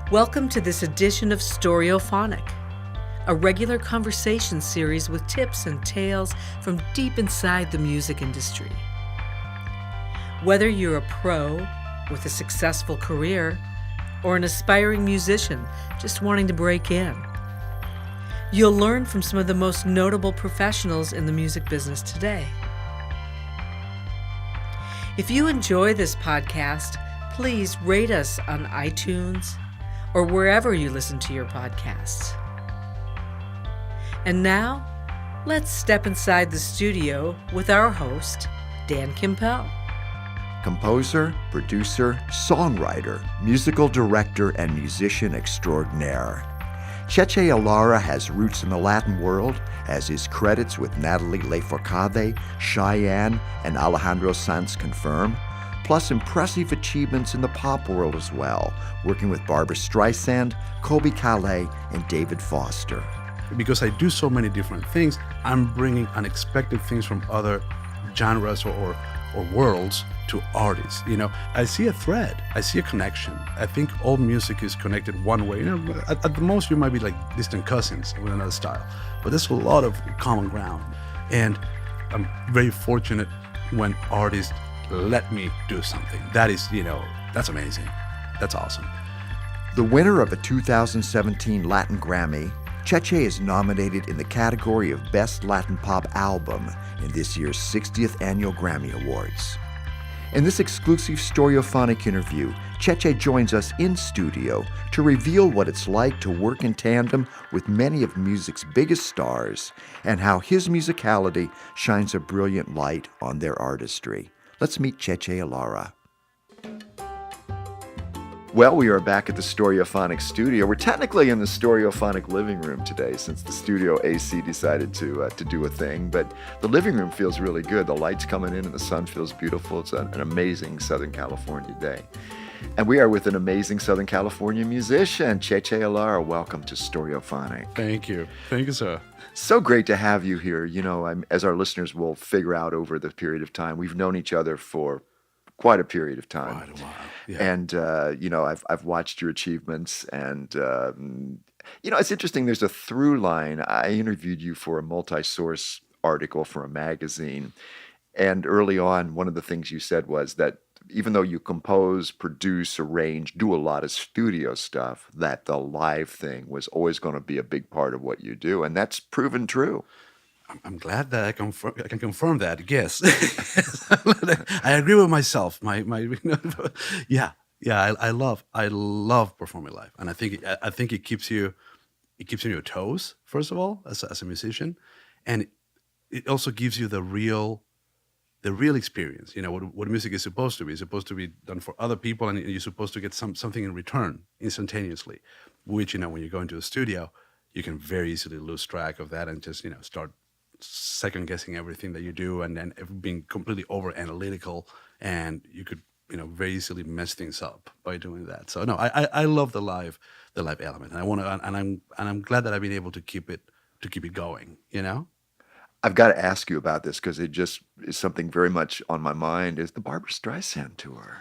Welcome to this edition of Storyophonic, a regular conversation series with tips and tales from deep inside the music industry. Whether you're a pro with a successful career or an aspiring musician just wanting to break in, you'll learn from some of the most notable professionals in the music business today. If you enjoy this podcast, please rate us on iTunes or wherever you listen to your podcasts. And now, let's step inside the studio with our host, Dan Kimpel. Composer, producer, songwriter, musical director, and musician extraordinaire. Cheche Alara has roots in the Latin world, as his credits with Natalie Lafourcade, Chayanne, and Alejandra Sanz confirm, plus impressive achievements in the pop world as well, working with Barbra Streisand, Colbie, Calliat, and David Foster. Because I do so many different things, I'm bringing unexpected things from other genres or worlds to artists. You know, I see a thread, I see a connection. I think all music is connected one way. You know, at the most you might be like distant cousins with another style, but there's a lot of common ground. And I'm very fortunate when artists let me do something. That is, that's amazing. That's awesome. The winner of a 2017 Latin Grammy, Cheche is nominated in the category of Best Latin Pop Album in this year's 60th Annual Grammy Awards. In this exclusive Storyophonic interview, Cheche joins us in studio to reveal what it's like to work in tandem with many of music's biggest stars and how his musicality shines a brilliant light on their artistry. Let's meet Cheche Alara. Well, we are back at the Storyophonic studio. We're technically in the Storyophonic living room today since the studio AC decided to do a thing, but the living room feels really good. The light's coming in and the sun feels beautiful. It's an amazing Southern California day. And we are with an amazing Southern California musician, Cheche Alara. Welcome to Storyophonic. Thank you. Thank you, sir. So great to have you here. You know, as our listeners will figure out over the period of time, we've known each other for quite a period of time. Quite a while. Yeah. And, I've watched your achievements and, it's interesting. There's a through line. I interviewed you for a multi-source article for a magazine. And early on, one of the things you said was that even though you compose, produce, arrange, do a lot of studio stuff, that the live thing was always going to be a big part of what you do. And that's proven true. I'm glad that I can confirm that. Yes, I agree with myself. Yeah. I love performing live, and I think it keeps you on your toes. First of all, as a musician, and it also gives you the real experience. You know what music is supposed to be. It's supposed to be done for other people, and you're supposed to get something in return instantaneously. Which when you go into a studio, you can very easily lose track of that and just start second guessing everything that you do, and then being completely over analytical, and you could very easily mess things up by doing that. So no, I love the live element, and I want to, and I'm glad that I've been able to keep it going. I've got to ask you about this because it just is something very much on my mind. Is the Barbra Streisand tour?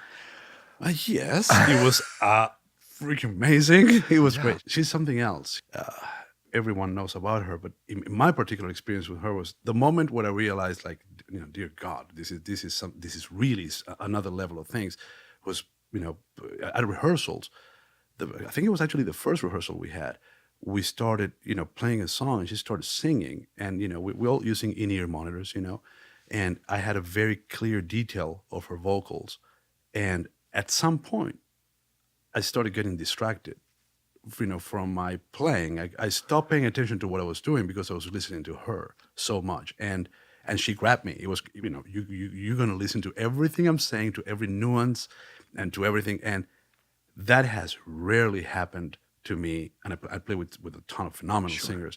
Yes, it was freaking amazing. It was great. She's something else. Everyone knows about her, but in my particular experience with her was the moment when I realized, like, dear God, this is really another level of things. Was at rehearsals, I think it was actually the first rehearsal we had. We started playing a song, and she started singing, and we all using in-ear monitors, and I had a very clear detail of her vocals, and at some point, I started getting distracted. From my playing, I stopped paying attention to what I was doing because I was listening to her so much, and she grabbed me. It was you're gonna listen to everything I'm saying, to every nuance, and to everything, and that has rarely happened to me. And I play with a ton of phenomenal singers,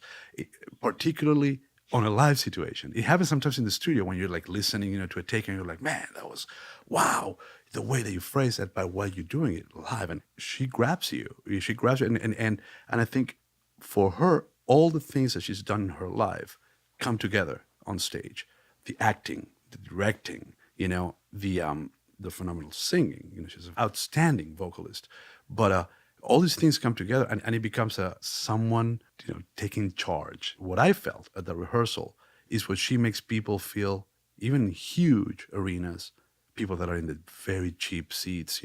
particularly on a live situation. It happens sometimes in the studio when you're like listening, to a take, and you're like, man, that was wow. The way that you phrase that, by while you're doing it live, and she grabs you, and I think for her, all the things that she's done in her life come together on stage. The acting, the directing, the phenomenal singing. She's an outstanding vocalist. But all these things come together, and it becomes someone taking charge. What I felt at the rehearsal is what she makes people feel, even in huge arenas, people that are in the very cheap seats,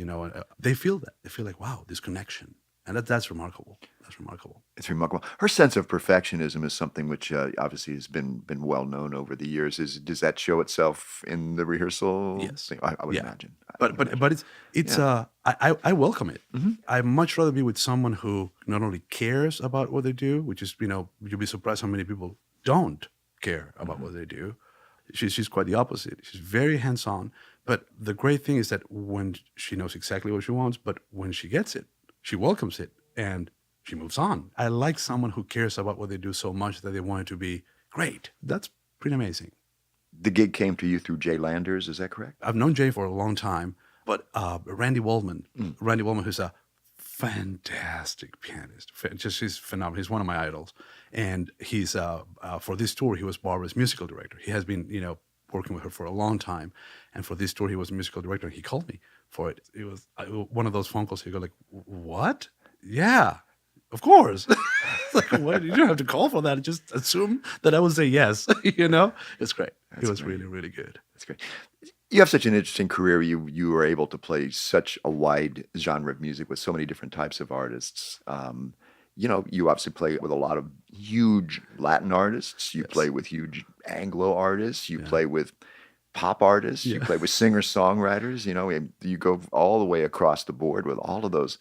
they feel that. They feel like, wow, this connection. And that's remarkable. That's remarkable. It's remarkable. Her sense of perfectionism is something which obviously has been well known over the years. Does that show itself in the rehearsal? Yes, I would imagine. But it's I welcome it. Mm-hmm. I'd much rather be with someone who not only cares about what they do, which is you'll be surprised how many people don't care about what they do. She's quite the opposite. She's very hands-on. But the great thing is that when she knows exactly what she wants, but when she gets it, she welcomes it and she moves on. I like someone who cares about what they do so much that they want it to be great. That's pretty amazing. The gig came to you through Jay Landers, is that correct? I've known Jay for a long time, but Randy Waldman, who's a fantastic pianist, he's phenomenal. He's one of my idols. And he's, for this tour, he was Barbra's musical director. He has been, working with her for a long time. And for this tour, he was a musical director. And he called me for it. It was one of those phone calls. You go like, what? Yeah, of course. Like, what? You don't have to call for that. Just assume that I would say yes. It's great. It was really, really good. That's great. You have such an interesting career. You were able to play such a wide genre of music with so many different types of artists. You obviously play with a lot of huge Latin artists. You play with huge Anglo artists. You play with pop artists. You play with singer-songwriters. You go all the way across the board with all of those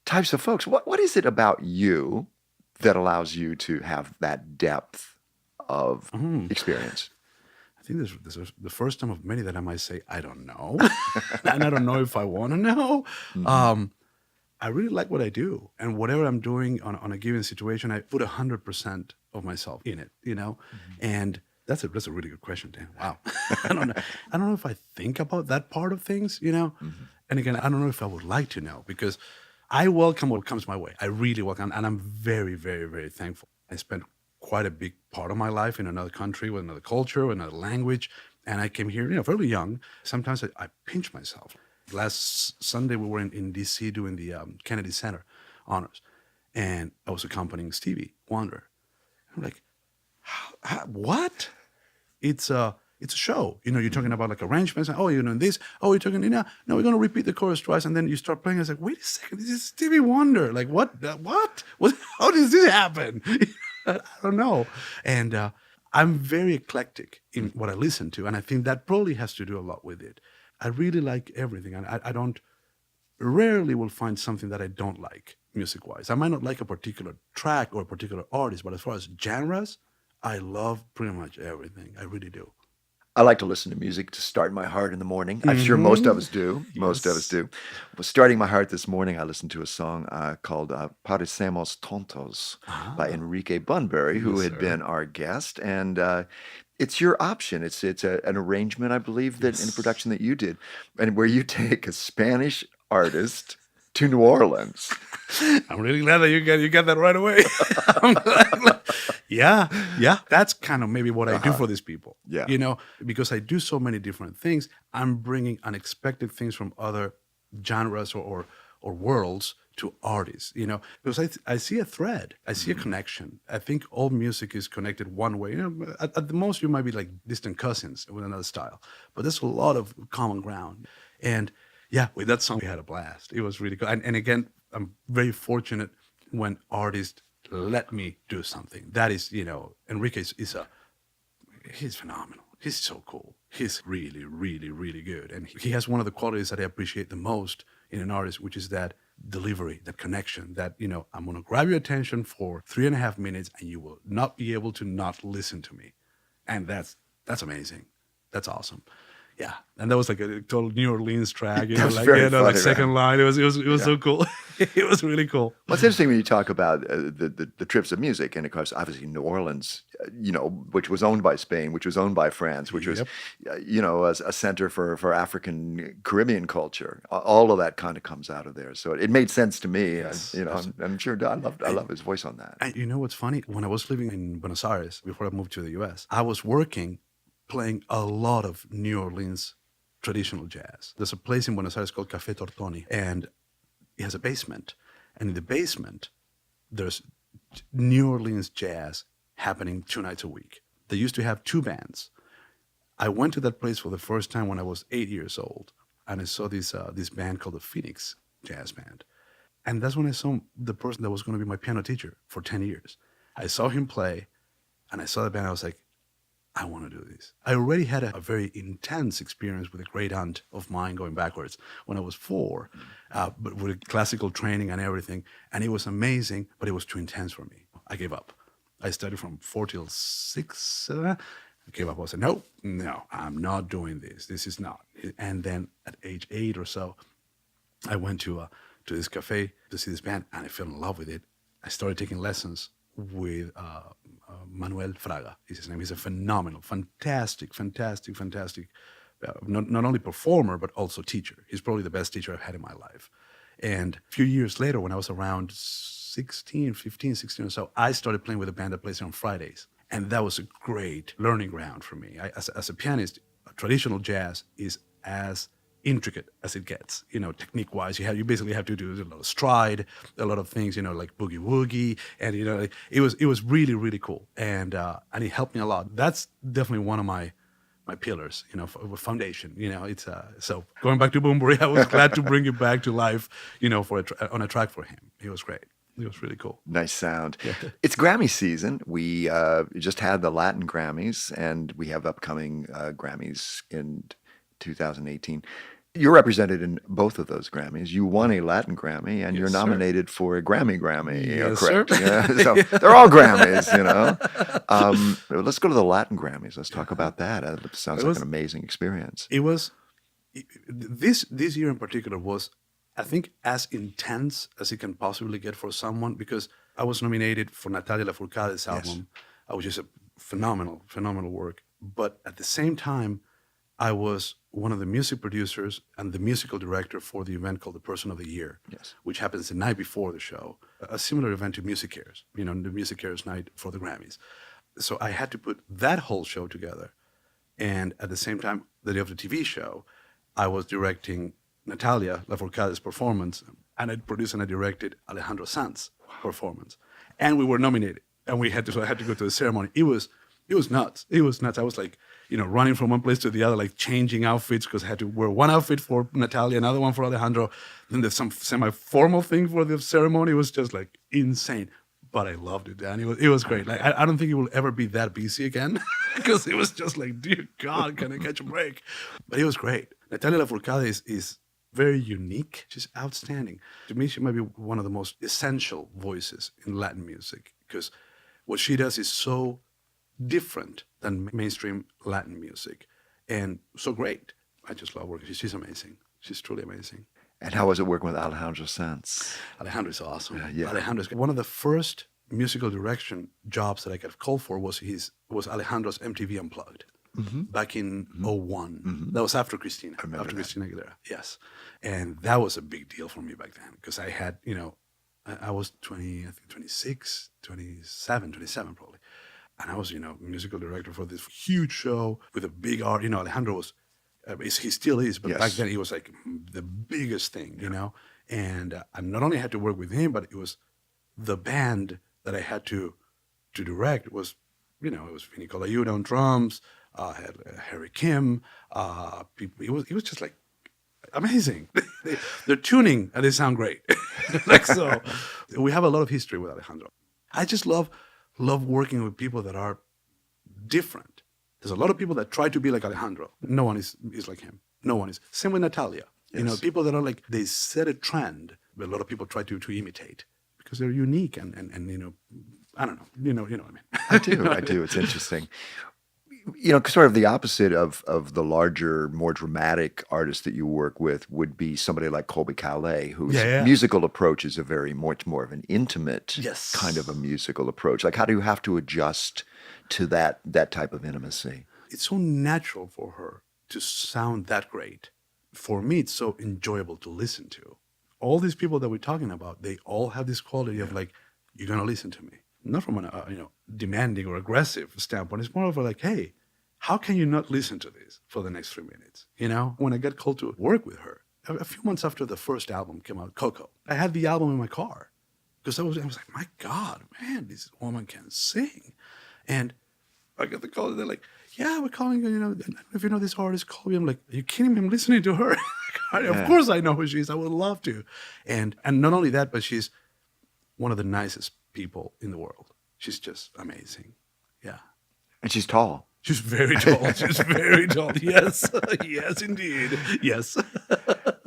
types of folks. What is it about you that allows you to have that depth of experience? I think this is the first time of many that I might say, I don't know. And I don't know if I want to know. Mm-hmm. I really like what I do. And whatever I'm doing on a given situation, I put 100% of myself in it, Mm-hmm. And that's a really good question, Dan. Wow. I don't know if I think about that part of things, Mm-hmm. And again, I don't know if I would like to know, because I welcome what comes my way. I really welcome, and I'm very, very, very thankful. I spent quite a big part of my life in another country with another culture, with another language, and I came here, fairly young. Sometimes I pinch myself. Last Sunday, we were in D.C. doing the Kennedy Center honors, and I was accompanying Stevie Wonder. I'm like, what? It's a show. You're talking about like arrangements. And, this. Oh, you're talking, no, we're going to repeat the chorus twice. And then you start playing. I was like, wait a second, this is Stevie Wonder. Like, what? How does this happen? I don't know. And I'm very eclectic in what I listen to. And I think that probably has to do a lot with it. I really like everything. And I rarely will find something that I don't like music-wise. I might not like a particular track or a particular artist, but as far as genres, I love pretty much everything. I really do. I like to listen to music to start my heart in the morning. I'm sure most of us do. Yes. Most of us do. But starting my heart this morning, I listened to a song called Parecemos Tontos by Enrique Bunbury, who had been our guest. And it's your option. It's an arrangement, I believe, that in a production that you did, and where you take a Spanish artist to New Orleans. I'm really glad that you got that right away. I'm glad. Yeah. That's kind of maybe what I do for these people. Yeah. Because I do so many different things, I'm bringing unexpected things from other genres or worlds to artists, because I see a thread, I see a connection. I think all music is connected one way. At the most you might be like distant cousins with another style, but there's a lot of common ground. And yeah, with that song we had a blast. It was really good. And again, I'm very fortunate when artists let me do something. That is, Enrique he's phenomenal. He's so cool. He's really, really, really good. And he has one of the qualities that I appreciate the most in an artist, which is that delivery, that connection, that, I'm going to grab your attention for 3.5 minutes and you will not be able to not listen to me. And that's amazing. That's awesome. Yeah, and that was like a total New Orleans track, like second line. It was so cool. It was really cool. Well, it's interesting when you talk about the trips of music, and of course, obviously New Orleans, which was owned by Spain, which was owned by France, which was, a center for African Caribbean culture. All of that kind of comes out of there, so it made sense to me. Yes, I'm sure I love his voice on that. And you know what's funny? When I was living in Buenos Aires before I moved to the U.S., I was working, playing a lot of New Orleans traditional jazz. There's a place in Buenos Aires called Café Tortoni, and it has a basement. And in the basement, there's New Orleans jazz happening 2 nights a week. They used to have 2 bands. I went to that place for the first time when I was 8 years old, and I saw this band called the Phoenix Jazz Band. And that's when I saw the person that was going to be my piano teacher for 10 years. I saw him play, and I saw the band. I was like, I want to do this. I already had a very intense experience with a great aunt of mine going backwards when I was 4, but with classical training and everything. And it was amazing, but it was too intense for me. I gave up. I studied from 4 till 6. I gave up. I said, no, I'm not doing this. This is not. And then at age 8 or so, I went to this cafe to see this band, and I fell in love with it. I started taking lessons with Manuel Fraga is his name. He's a phenomenal, fantastic, not only performer, but also teacher. He's probably the best teacher I've had in my life. And a few years later, when I was around 15, 16 or so, I started playing with a band that plays on Fridays. And that was a great learning ground for me. As a pianist, traditional jazz is as intricate as it gets, technique-wise. You basically have to do a lot of stride, a lot of things, like boogie woogie, and it was really, really cool, and it helped me a lot. That's definitely one of my pillars, foundation. It's so going back to Bunbury, I was glad to bring it back to life, on a track for him. It was great. It was really cool. Nice sound. Yeah. It's Grammy season. We just had the Latin Grammys, and we have upcoming Grammys in 2018. You're represented in both of those Grammys. You won a Latin Grammy, and you're nominated for a Grammy. Yes, correct? Sir. Yeah. So they're all Grammys, Let's go to the Latin Grammys. Let's talk about that. It sounds like an amazing experience. It was, this year in particular was, I think, as intense as it can possibly get for someone, because I was nominated for Natalia Lafourcade's album, which is a phenomenal work. But at the same time, I was one of the music producers and the musical director for the event called the Person of the Year, which happens the night before the show, a similar event to Music Cares, the Music Cares night for the Grammys. So I had to put that whole show together. And at the same time, the day of the TV show, I was directing Natalia Lafourcade's performance, and I produced and I directed Alejandra Sanz's performance. And we were nominated, and I had to go to the ceremony. It was nuts. It was nuts. I was like, running from one place to the other, like changing outfits, because I had to wear one outfit for Natalia, another one for Alejandro. Then there's some semi-formal thing for the ceremony. It was just like insane. But I loved it, Dan. It was great. Like I don't think it will ever be that busy again, because it was just like, dear God, can I catch a break? But it was great. Natalia Lafourcade is very unique. She's outstanding. To me, she might be one of the most essential voices in Latin music, because what she does is so different than mainstream Latin music, and so great. I just love working. She's amazing. She's truly amazing. And how was it working with Alejandra Sanz? Alejandro's awesome. Yeah. Alejandro's one of the first musical direction jobs that I got called for was Alejandro's MTV Unplugged back in 2001. That was after Christina. Christina Aguilera. Yes. And that was a big deal for me back then, because I had, I was 26, 27 probably. And I was, musical director for this huge show with a big art. Alejandro was, he still is, but back then he was like the biggest thing, And I not only had to work with him, but it was the band that I had to direct. It was, it was Vinny Colaiuta on drums, had Harry Kim. It was just like amazing. They're tuning and they sound great. So we have a lot of history with Alejandro. I just love working with people that are different. There's a lot of people that try to be like Alejandro. No one is like him. No one is. Same with Natalia. Yes. People that are like, they set a trend, but a lot of people try to imitate, because they're unique and I don't know. You know what I mean? I do. It's interesting. Sort of the opposite of the larger, more dramatic artists that you work with would be somebody like Colbie, whose musical approach is much more of an intimate kind of a musical approach. Like, how do you have to adjust to that type of intimacy? It's so natural for her to sound that great. For me, it's so enjoyable to listen to. All these people that we're talking about, they all have this quality of like, you're going to listen to me. Not from an demanding or aggressive standpoint. It's more of a like, hey, how can you not listen to this for the next 3 minutes? When I got called to work with her, a few months after the first album came out, Coco, I had the album in my car because I was like, my God, man, this woman can sing. And I got the call, and they're like, yeah, we're calling you, I don't know if you know this artist, Colbie. I'm like, are you kidding me? I'm listening to her. Of course I know who she is. I would love to. And not only that, but she's one of the nicest people in the world. She's just amazing. Yeah. And she's tall. She's very tall. She's very tall. Yes. Yes, indeed. Yes.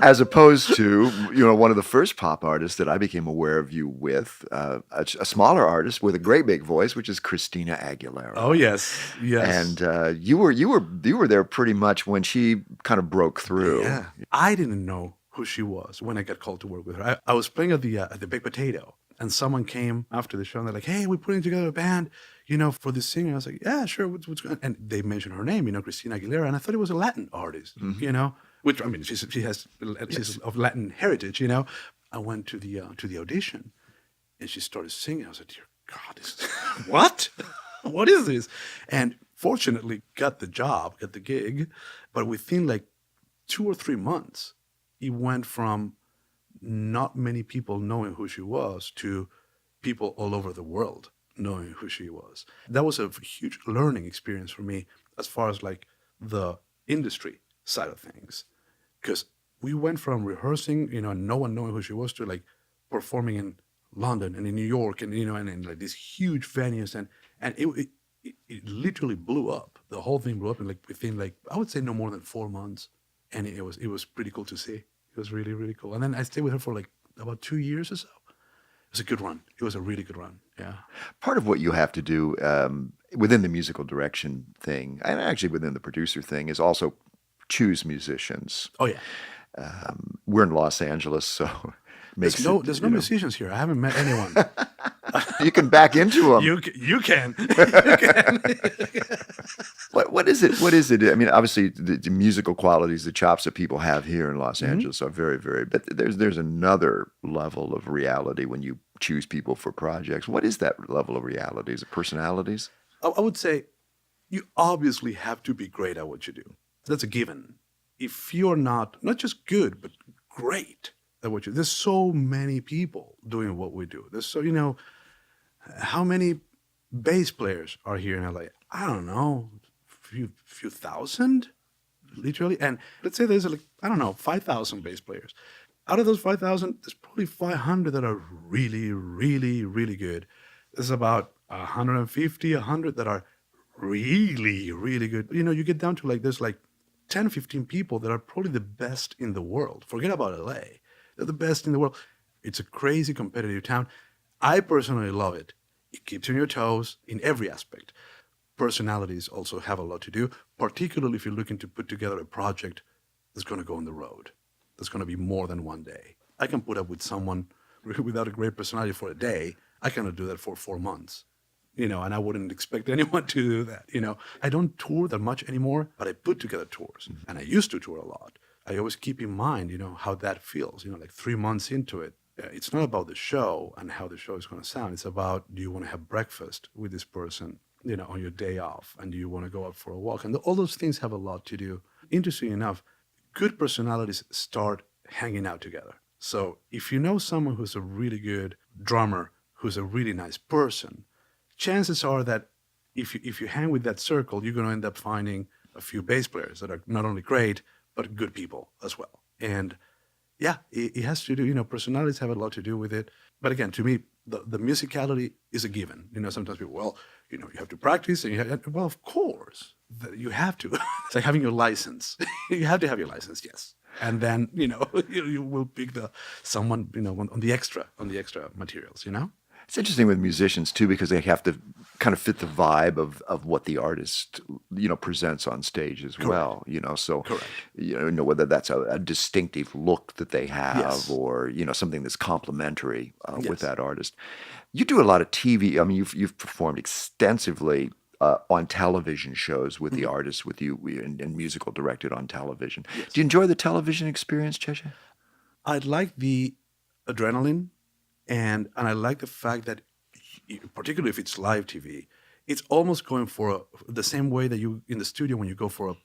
As opposed to, one of the first pop artists that I became aware of you with, a smaller artist with a great big voice, which is Christina Aguilera. Oh, yes. Yes. And you were there pretty much when she kind of broke through. Yeah. I didn't know who she was when I got called to work with her. I was playing at the Big Potato, and someone came after the show, and they're like, hey, we're putting together a band, for this singer. I was like, yeah, sure, what's going on? And they mentioned her name, Christina Aguilera, and I thought it was a Latin artist, which, I mean, she's of Latin heritage, I went to the audition, and she started singing. I was like, dear God, this is, what? What is this? And fortunately, got the gig, but within like 2 or 3 months, it went from not many people knowing who she was to people all over the world knowing who she was. That was a huge learning experience for me as far as like the industry side of things, because we went from rehearsing, and no one knowing who she was, to like performing in London and in New York, and and in like these huge venues, and it literally blew up. The whole thing blew up in like within like, I would say no more than 4 months, and it was pretty cool to see. It was really, really cool. And then I stayed with her for like about 2 years or so. It was a good run. It was a really good run. Yeah. Part of what you have to do within the musical direction thing, and actually within the producer thing, is also choose musicians. Oh, yeah. We're in Los Angeles, so there's no musicians here. I haven't met anyone. You can back into them. You can. What is it? What is it? I mean, obviously, the musical qualities, the chops that people have here in Los Angeles are very, very. But there's another level of reality when you choose people for projects. What is that level of reality? Is it personalities? I would say you obviously have to be great at what you do. That's a given. If you're not just good, but great at what you do, there's so many people doing what we do. There's so, how many bass players are here in LA? I don't know, few thousand, literally. And let's say there's 5,000 bass players. Out of those 5,000, there's probably 500 that are really, really, really good. There's about 150, 100 that are really, really good. You get down to there's 10, 15 people that are probably the best in the world. Forget about LA. They're the best in the world. It's a crazy competitive town. I personally love it. It keeps you on your toes in every aspect. Personalities also have a lot to do, particularly if you're looking to put together a project that's going to go on the road. That's going to be more than one day. I can put up with someone without a great personality for a day. I cannot do that for 4 months. And I wouldn't expect anyone to do that. I don't tour that much anymore, but I put together tours, and I used to tour a lot. I always keep in mind, how that feels. 3 months into it, it's not about the show and how the show is going to sound. It's about, do you want to have breakfast with this person, on your day off, and do you want to go out for a walk? And all those things have a lot to do. Interesting enough, good personalities start hanging out together. So if you know someone who's a really good drummer, who's a really nice person, chances are that if you hang with that circle, you're going to end up finding a few bass players that are not only great, but good people as well. And yeah, it has to do, personalities have a lot to do with it. But again, to me, the musicality is a given. Sometimes people, you have to practice. And well, of course, you have to. It's like having your license. You have to have your license, yes. And then, you will pick someone, on the extra materials, It's interesting with musicians too, because they have to kind of fit the vibe of what the artist, presents on stage as well. So, Correct. Whether that's a distinctive look that they have, Yes. or something that's complementary with Yes. that artist. You do a lot of TV. I mean, you've performed extensively on television shows with the artists with you, and musical directed on television. Yes. Do you enjoy the television experience, Cheche? I like the adrenaline. And I like the fact that, particularly if it's live TV, it's almost going for the same way that you in the studio when you go for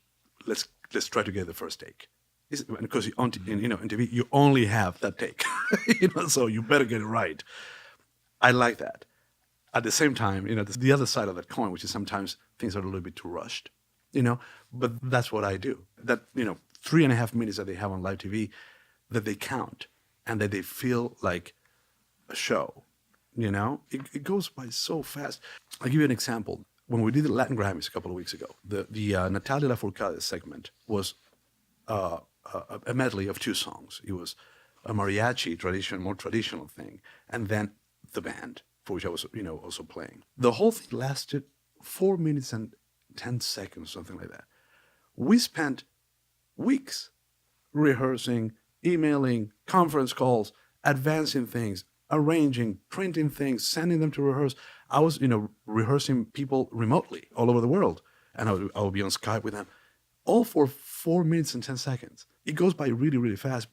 let's try to get the first take. Because on TV you only have that take, so you better get it right. I like that. At the same time, there's the other side of that coin, which is sometimes things are a little bit too rushed, But that's what I do. That 3.5 minutes that they have on live TV, that they count and that they feel like a show. It goes by so fast. I'll give you an example. When we did the Latin Grammys a couple of weeks ago, the Natalia Lafourcade segment was a medley of 2 songs. It was a mariachi more traditional thing, and then the band, for which I was also playing. The whole thing lasted 4 minutes and 10 seconds, something like that. We spent weeks rehearsing, emailing, conference calls, advancing things, arranging, printing things, sending them to rehearse. I was, rehearsing people remotely all over the world, and I would be on Skype with them, all for 4 minutes and 10 seconds. It goes by really, really fast.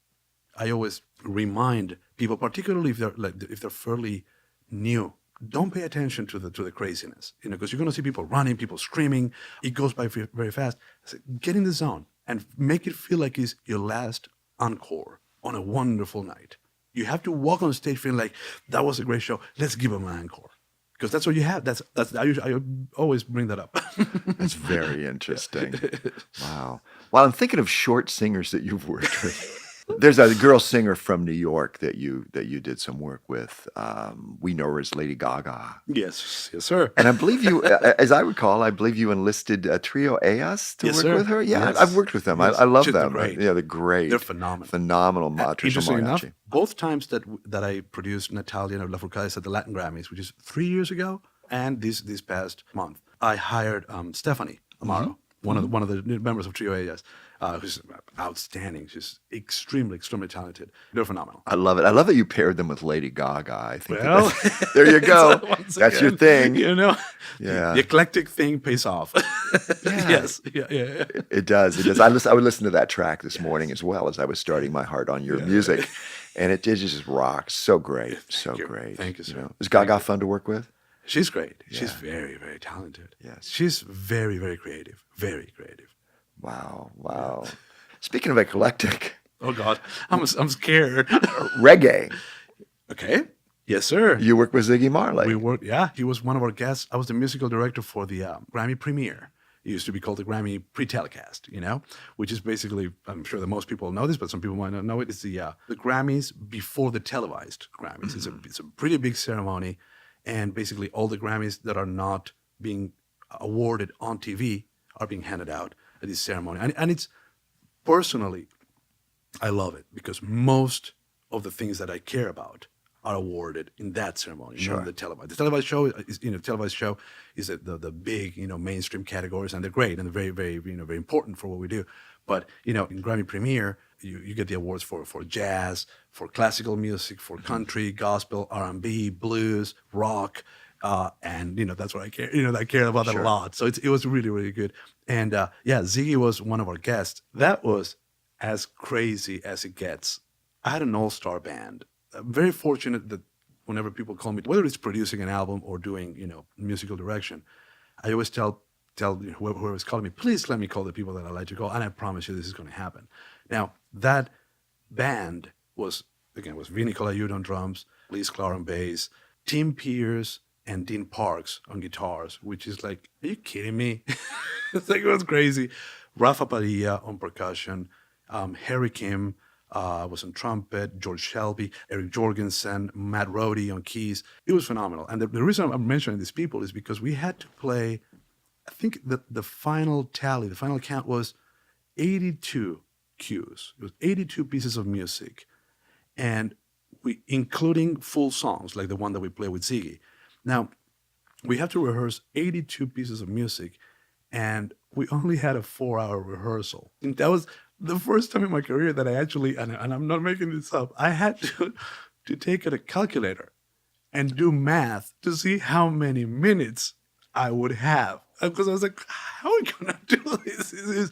I always remind people, particularly if they're fairly new, don't pay attention to the craziness, because you're going to see people running, people screaming. It goes by very fast. So get in the zone and make it feel like it's your last encore on a wonderful night. You have to walk on stage feeling like that was a great show. Let's give them an encore, because that's what you have. I always bring that up. That's very interesting. Wow. Well, I'm thinking of short singers that you've worked with. There's a girl singer from New York that you did some work with. We know her as Lady Gaga. Yes, sir. And I believe you, as I recall, you enlisted Trio Eas to work with her. Yeah, yes. I've worked with them. Yes. I love them. They're great. Yeah, they're great. They're phenomenal. Phenomenal. Interesting enough, both times that I produced Natalia Lafourcade at the Latin Grammys, which is 3 years ago, and this past month, I hired Stephanie Amaro, one of the members of Trio Eas. Who's outstanding. She's extremely, extremely talented. They're phenomenal. I love it. I love that you paired them with Lady Gaga. I think there you go. That's your thing. Yeah. The eclectic thing pays off. Yeah. Yes. Yeah. It does. It does. I would listen to that track this morning as well as I was starting my heart on your music. And it just rocks. So great. Great. Thank you, sir. Is Gaga fun to work with? She's great. Yeah. She's very, very talented. Yes. She's very, very creative. Very creative. Wow. Speaking of eclectic. Oh, God. I'm scared. Reggae. Okay. Yes, sir. You work with Ziggy Marley. We worked, he was one of our guests. I was the musical director for the Grammy premiere. It used to be called the Grammy pre-telecast, which is basically, I'm sure that most people know this, but some people might not know it. It's the Grammys before the televised Grammys. It's a pretty big ceremony, and basically all the Grammys that are not being awarded on TV are being handed out at this ceremony. And it's, personally, I love it because most of the things that I care about are awarded in that ceremony, not in the televised. The televised show is the big, mainstream categories, and they're great and they're very, very, very important for what we do. But, in Grammy premiere, you get the awards for jazz, for classical music, for country, gospel, R&B, blues, rock, and that's what I care. I care about that a lot. So it was really, really good. And Ziggy was one of our guests. That was as crazy as it gets. I had an all-star band. I'm very fortunate that whenever people call me, whether it's producing an album or doing musical direction, I always tell whoever is calling me, please let me call the people that I like to call, and I promise you this is going to happen. Now that band was Vinny Colaiuta on drums, Liz Clark on bass, Tim Pierce and Dean Parks on guitars, which is like, are you kidding me? It was crazy. Rafa Padilla on percussion, Harry Kim was on trumpet, George Shelby, Eric Jorgensen, Matt Rohde on keys. It was phenomenal. And the reason I'm mentioning these people is because we had to play, I think the final count was 82 cues. It was 82 pieces of music. And including full songs, like the one that we play with Ziggy. Now, we have to rehearse 82 pieces of music, and we only had a 4-hour rehearsal. And that was the first time in my career that I actually, and I'm not making this up, I had to take a calculator and do math to see how many minutes I would have. Because I was like, how are we going to do this?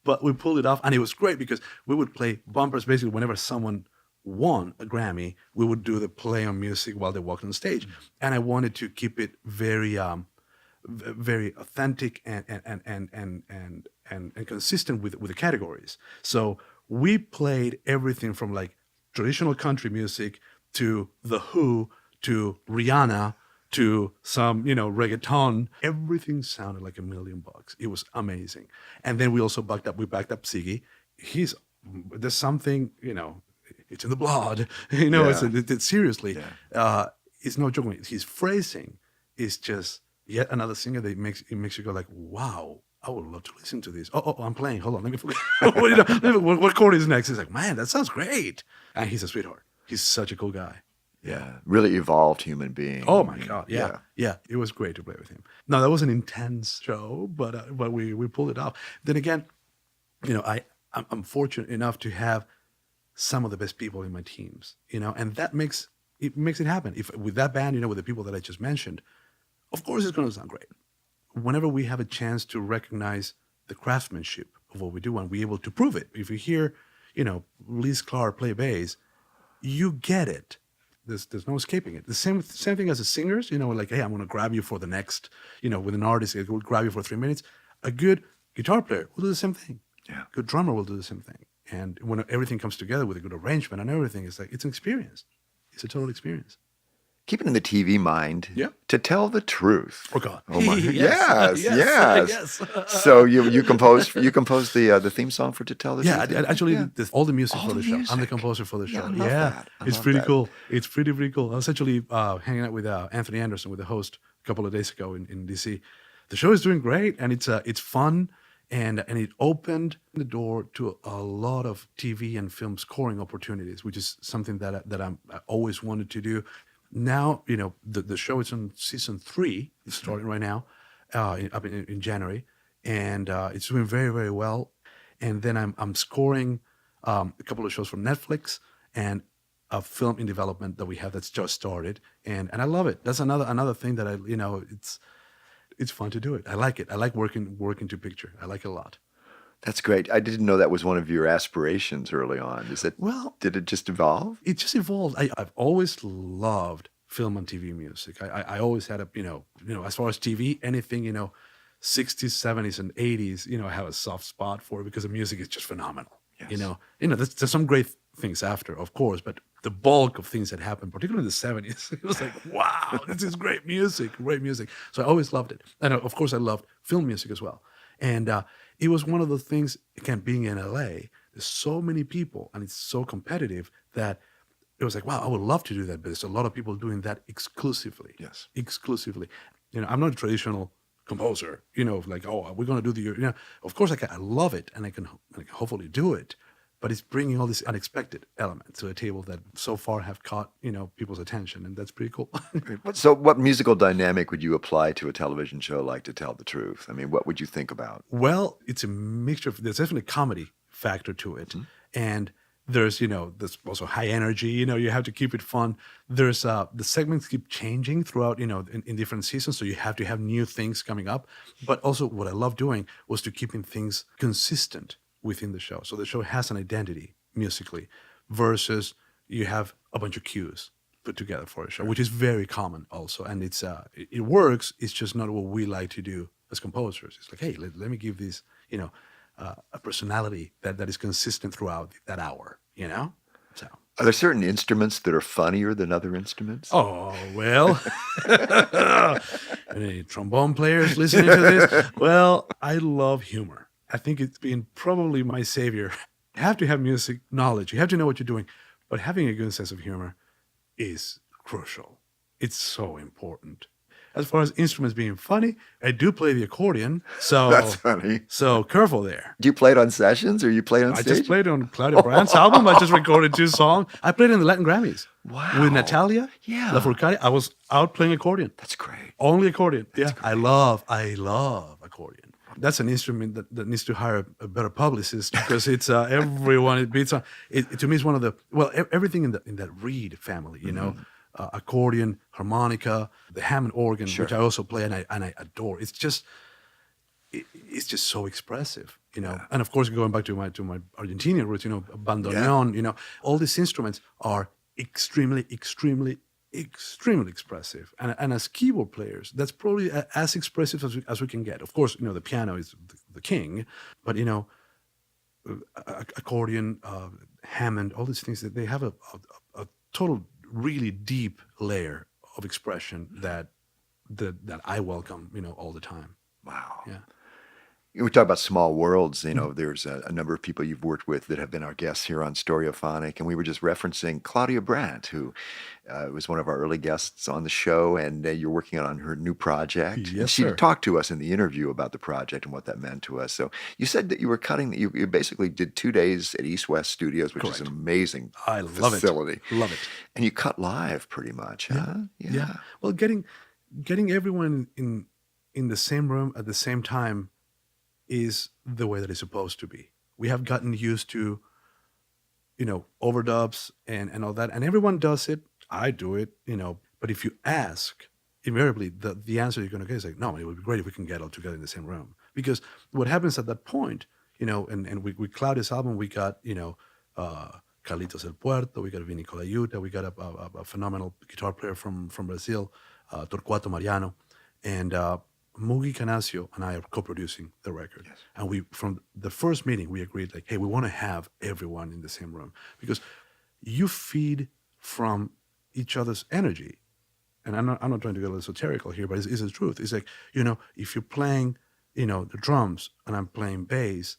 But we pulled it off, and it was great because we would play bumpers basically whenever someone won a Grammy, we would do the play on music while they walked on stage. And I wanted to keep it very very authentic and consistent with the categories. So we played everything from like traditional country music to The Who to Rihanna to some, reggaeton. Everything sounded like $1,000,000. It was amazing. And then we also backed up Ziggy. There's something, it's in the blood, it's seriously, it's no joke. His phrasing is just yet another singer that makes you go like, wow, I would love to listen to this. Oh, I'm playing. Hold on. Let me forget. What chord is next? He's like, man, that sounds great. And he's a sweetheart. He's such a cool guy. Yeah. Really evolved human being. Oh my God. Yeah. It was great to play with him. No, that was an intense show, but we pulled it off. Then again, I'm fortunate enough to have some of the best people in my teams, and that makes it happen. If with that band, with the people that I just mentioned, of course it's going to sound great. Whenever we have a chance to recognize the craftsmanship of what we do and we're able to prove it, if you hear, Liz Clark play bass, you get it. There's no escaping it. The same thing as the singers, like, hey, I'm going to grab you for the next, with an artist, it will grab you for 3 minutes. A good guitar player will do the same thing. Yeah. Good drummer will do the same thing. And when everything comes together with a good arrangement and everything, it's like, it's an experience. It's a total experience. Keeping in the TV mind, To Tell the Truth. Oh God! Oh my! yes. So you composed the theme song for To Tell the Truth. Yeah, actually, all the music for the show. I'm the composer for the show. It's pretty cool. It's pretty cool. I was actually hanging out with Anthony Anderson, with the host, a couple of days ago in DC. The show is doing great, and it's fun, and it opened the door to a lot of TV and film scoring opportunities, which is something that I always wanted to do. Now, the show is on season 3. It's starting right now, up in January, and it's doing very, very well. And then I'm scoring a couple of shows from Netflix and a film in development that we have that's just started, and I love it. That's another thing that it's fun to do it. I like it. I like working to picture. I like it a lot. That's great. I didn't know that was one of your aspirations early on. Did it just evolve? It just evolved. I've always loved film and TV music. I always had as far as TV, anything, 60s, 70s, and 80s, I have a soft spot for it because the music is just phenomenal. Yes. There's some great things after, of course, but the bulk of things that happened, particularly in the 70s, it was like, wow, this is great music. So I always loved it. And of course, I loved film music as well. And it was one of the things, again, being in LA, there's so many people and it's so competitive that it was like, wow, I would love to do that, but there's a lot of people doing that exclusively. Yes. Exclusively. I'm not a traditional composer, like, oh, we're going to do the, of course I love it and I can hopefully do it, but it's bringing all these unexpected elements to a table that so far have caught, people's attention, and that's pretty cool. So what musical dynamic would you apply to a television show like To Tell the Truth? I mean, what would you think about? Well, it's a mixture there's definitely a comedy factor to it. Mm-hmm. And there's, there's also high energy, you have to keep it fun. There's, the segments keep changing throughout, in different seasons. So you have to have new things coming up. But also what I love doing was to keeping things consistent within the show. So the show has an identity musically versus you have a bunch of cues put together for a show, which is very common also. And it's, it works. It's just not what we like to do as composers. It's like, hey, let me give this, a personality that is consistent throughout that hour, So, are there certain instruments that are funnier than other instruments? Oh, well, any trombone players listening to this? Well, I love humor. I think it's been probably my savior. You have to have music knowledge. You have to know what you're doing, but having a good sense of humor is crucial. It's so important. As far as instruments being funny, I do play the accordion. So that's funny. So careful there. Do you play it on sessions or you play it on stage? I just played on Claudia Brandt's album. I just recorded 2 songs. I played in the Latin Grammys. Wow. With Natalia Lafourcade. I was out playing accordion. That's great. Only accordion. That's great. I love accordion. That's an instrument that needs to hire a better publicist because it's everyone it beats on. It to me is one of the everything in that Reed family, accordion, harmonica, the Hammond organ, which I also play and I adore. It's just so expressive, And of course, going back to my Argentinian roots, bandoneon, all these instruments are extremely, extremely, extremely expressive. And as keyboard players, that's probably as expressive as we can get. Of course, the piano is the king, but accordion, Hammond, all these things, that they have a total, really deep layer of expression that I welcome, all the time. Wow. Yeah. We talk about small worlds. There's a number of people you've worked with that have been our guests here on Stereophonic, and we were just referencing Claudia Brandt, who was one of our early guests on the show, and you're working on her new project. Yes, and she sir. talked to us in the interview about the project and what that meant to us. So you said that you were you basically did 2 days at East West Studios, which is an amazing I love facility. Love it. And you cut live pretty much, huh? Yeah. Well, getting everyone in the same room at the same time is the way that it's supposed to be. We have gotten used to, overdubs and all that, and everyone does it. I do it, but if you ask, invariably the answer you're going to get is like, no, it would be great if we can get all together in the same room. Because what happens at that point, and with Claudia's album, we got, Carlitos El Puerto, we got Vinny Colaiuta, we got a phenomenal guitar player from Brazil, Torquato Mariano, and Mugi Canasio and I are co-producing the record. Yes. And we, from the first meeting, we agreed, like, hey, we want to have everyone in the same room, because you feed from each other's energy. And I'm not trying to get a little esoterical here, but it's the truth. It's like, if you're playing, the drums and I'm playing bass,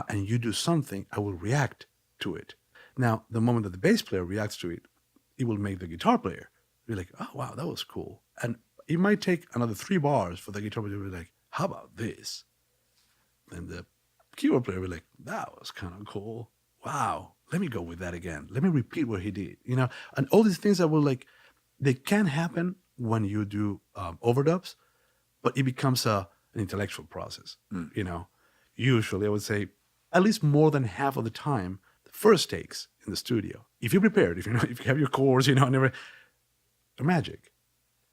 and you do something, I will react to it. Now, the moment that the bass player reacts to it, it will make the guitar player be like, oh, wow, that was cool. And it might take another 3 bars for the guitar player to be like, how about this? And the keyboard player will be like, that was kind of cool. Wow, let me go with that again. Let me repeat what he did. And all these things that will, like, they can happen when you do overdubs, but it becomes an intellectual process. Usually, I would say, at least more than half of the time, the first takes in the studio, if you're prepared, if you have your chords, and everything, they're magic.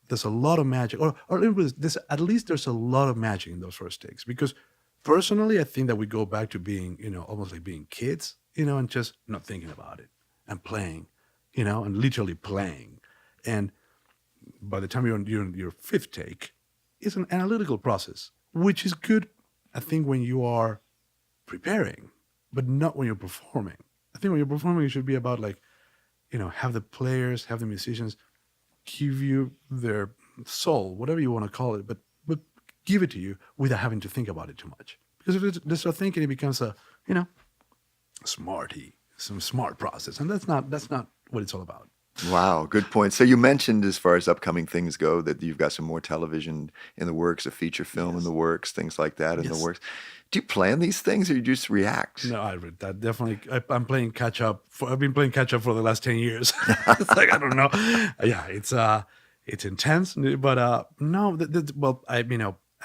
There's a lot of magic, or at least there's a lot of magic in those first takes. Because personally, I think that we go back to being, almost like being kids, and just not thinking about it and playing, and literally playing. And by the time you're on your 5th take, it's an analytical process, which is good, I think, when you are preparing, but not when you're performing. I think when you're performing, it should be about, like, have the players, have the musicians give you their soul, whatever you want to call it, but give it to you without having to think about it too much. Because if they start thinking, it becomes some smart process, and that's not what it's all about. Wow, good point. So you mentioned, as far as upcoming things go, that you've got some more television in the works, a feature film in the works, things like that in the works. Do you plan these things, or you just react? No, that definitely. I'm playing catch up. I've been playing catch up for the last 10 years. It's like, I don't know. Yeah, it's intense, but no. Well, I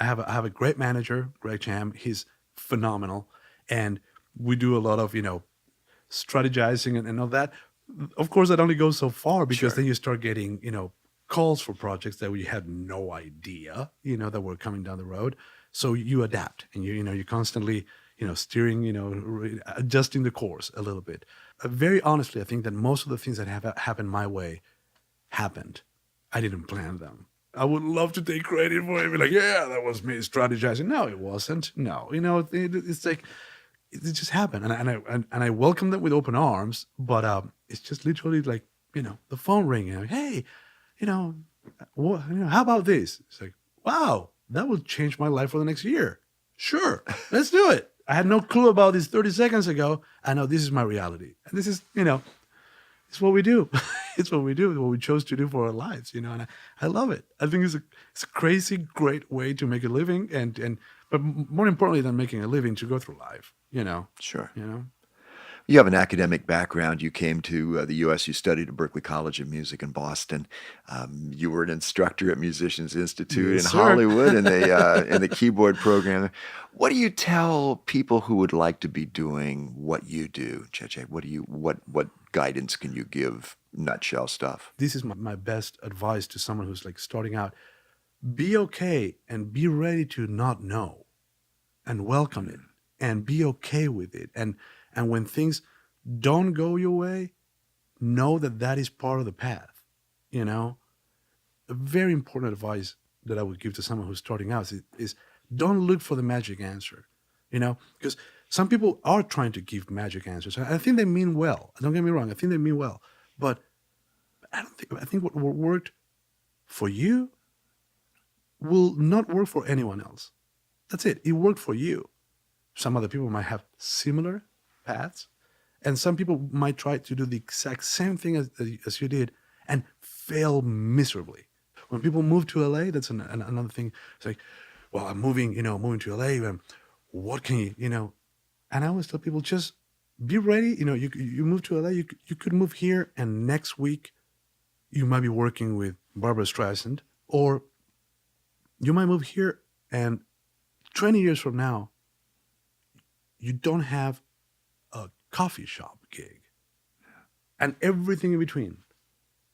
have a great manager, Greg Cham. He's phenomenal, and we do a lot of strategizing and all that. Of course, that only goes so far, because then you start getting, calls for projects that we had no idea, that were coming down the road. So you adapt, and you're constantly, steering, adjusting the course a little bit. Very honestly, I think that most of the things that have happened my way happened. I didn't plan them. I would love to take credit for it. Be like, yeah, that was me strategizing. No, it wasn't. No, it's like, it just happened, and I welcome them with open arms. But it's just literally like, the phone ringing. Hey, how about this? It's like, wow, that will change my life for the next year. Sure, let's do it. I had no clue about this 30 seconds ago. I know this is my reality, and this is, it's what we do. It's what we do. What we chose to do for our lives. And I love it. I think it's a crazy, great way to make a living, but more importantly than making a living, to go through life. Sure. You have an academic background. You came to the U.S. You studied at Berklee College of Music in Boston. You were an instructor at Musicians Institute in Hollywood in the keyboard program. What do you tell people who would like to be doing what you do, Cheche? What guidance can you give? Nutshell stuff. This is my best advice to someone who's, like, starting out. Be okay and be ready to not know, and welcome it, and be okay with it. And when things don't go your way, know that is part of the path. A very important advice that I would give to someone who's starting out is don't look for the magic answer. Because Some people are trying to give magic answers. I think they mean well. Don't get me wrong. I think they mean well. But I think what worked for you will not work for anyone else. That's it. It worked for you. Some other people might have similar paths, and some people might try to do the exact same thing as you did and fail miserably. When people move to LA, that's another thing. It's like, well, I'm moving to LA, and what can you. And I always tell people, just be ready. You move to LA, you could move here, and next week you might be working with Barbra Streisand, or you might move here, and 20 years from now, you don't have a coffee shop gig, and everything in between.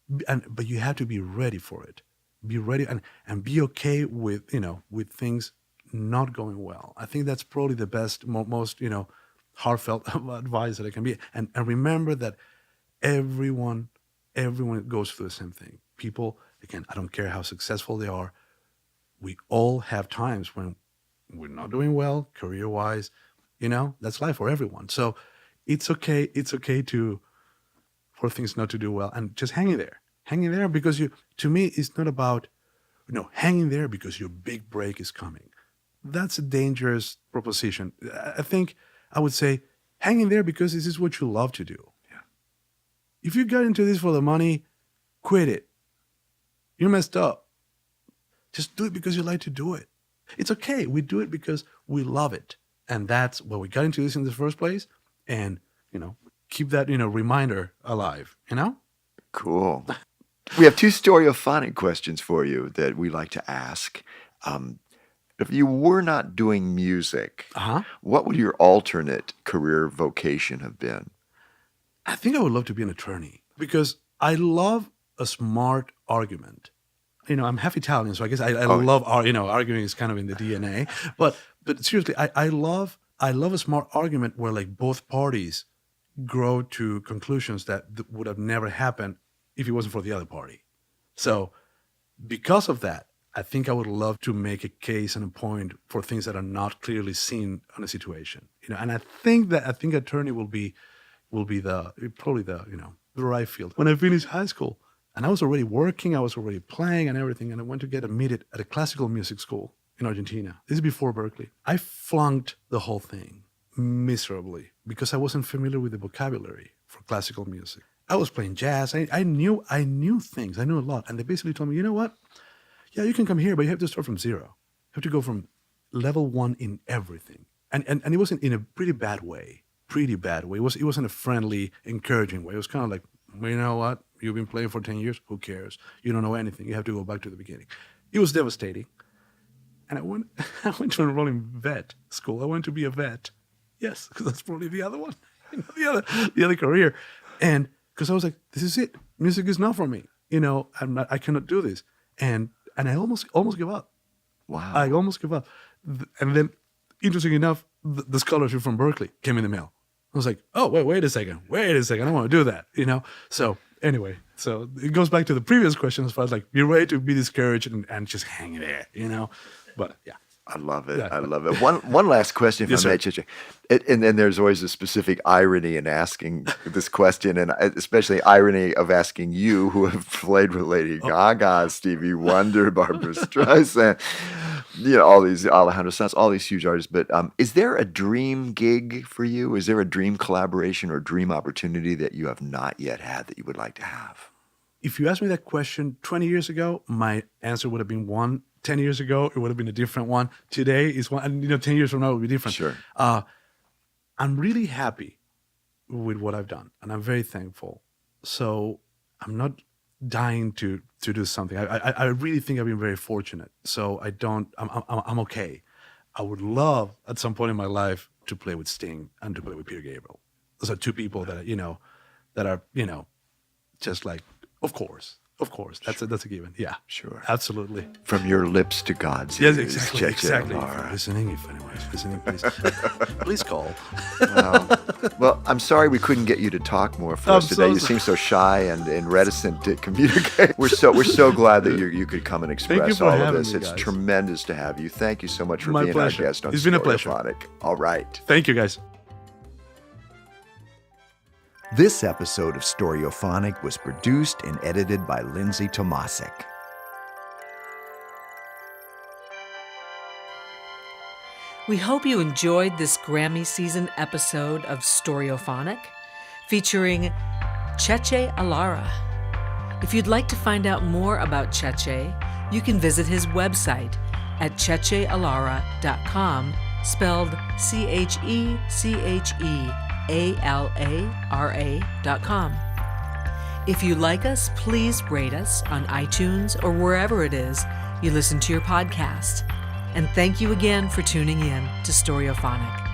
But you have to be ready for it. Be ready and be okay with with things not going well. I think that's probably the best, most heartfelt advice that I can be. And remember that everyone goes through the same thing. People, again, I don't care how successful they are. We all have times when we're not doing well career-wise. That's life for everyone. So it's okay. It's okay for things not to do well, and just hang in there. Hang in there, because to me, it's not about hanging there because your big break is coming. That's a dangerous proposition. I think I would say hang in there because this is what you love to do. Yeah. If you got into this for the money, quit it. You messed up. Just do it because you like to do it. It's okay. We do it because we love it. And that's why we got into this in the first place. And, keep that, reminder alive, Cool. We have 2 storyophonic questions for you that we like to ask. If you were not doing music, what would your alternate career vocation have been? I think I would love to be an attorney, because I love a smart argument. I'm half Italian, so I guess I love arguing is kind of in the DNA. But seriously, I love a smart argument where like both parties grow to conclusions that would have never happened if it wasn't for the other party. So because of that, I think I would love to make a case and a point for things that are not clearly seen on a situation. And I think attorney will be probably the right field. When I finished high school, and I was already working, I was already playing and everything, and I went to get admitted at a classical music school in Argentina. This is before Berkeley. I flunked the whole thing miserably because I wasn't familiar with the vocabulary for classical music. I was playing jazz. I knew things. I knew a lot. And they basically told me, you know what? Yeah, you can come here, but you have to start from zero. You have to go from level 1 in everything. And it wasn't in a pretty bad way. It wasn't a friendly, encouraging way. It was kind of like, well, you know what? You've been playing for 10 years. Who cares? You don't know anything. You have to go back to the beginning. It was devastating. And I went to enroll in vet school. I went to be a vet. Yes, because that's probably the other one, the other career. And because I was like, this is it. Music is not for me. I cannot do this. And I almost give up. Wow. I almost give up. And then, interesting enough, the scholarship from Berkeley came in the mail. I was like, oh, wait a second. I don't want to do that, So anyway, so it goes back to the previous question as far as like, be ready to be discouraged and just hang there, But yeah. I love it. I love it. One last question, if I may, Cheche. And then there's always a specific irony in asking this question, and especially irony of asking you, who have played with Lady Gaga, Stevie Wonder, Barbra Streisand, all these Alejandra Sanz, all these huge artists. But is there a dream gig for you? Is there a dream collaboration or dream opportunity that you have not yet had that you would like to have? If you asked me that question 20 years ago, my answer would have been one. 10 years ago, it would have been a different one. Today is one, and 10 years from now, it will be different. Sure. I'm really happy with what I've done, and I'm very thankful. So I'm not dying to do something. I really think I've been very fortunate. So I'm okay. I would love at some point in my life to play with Sting and to play with Peter Gabriel. Those are 2 people that are just like, of course. That's a given. Yeah, sure, absolutely. From your lips to God's ears. Yes, exactly. Cheche Alara. If anyone's listening, please call. Well, I'm sorry we couldn't get you to talk more for us today. You seem so shy and reticent to communicate. We're so glad that you could come and express all of this. It's tremendous to have you. Thank you so much for being our guest on Storyophonic. All right. Thank you, guys. This episode of Storyophonic was produced and edited by Lindsay Tomasik. We hope you enjoyed this Grammy season episode of Storyophonic featuring Cheche Alara. If you'd like to find out more about Cheche, you can visit his website at chechealara.com, spelled ChecheAlara.com. If you like us, please rate us on iTunes or wherever it is you listen to your podcast. And thank you again for tuning in to Storyophonic.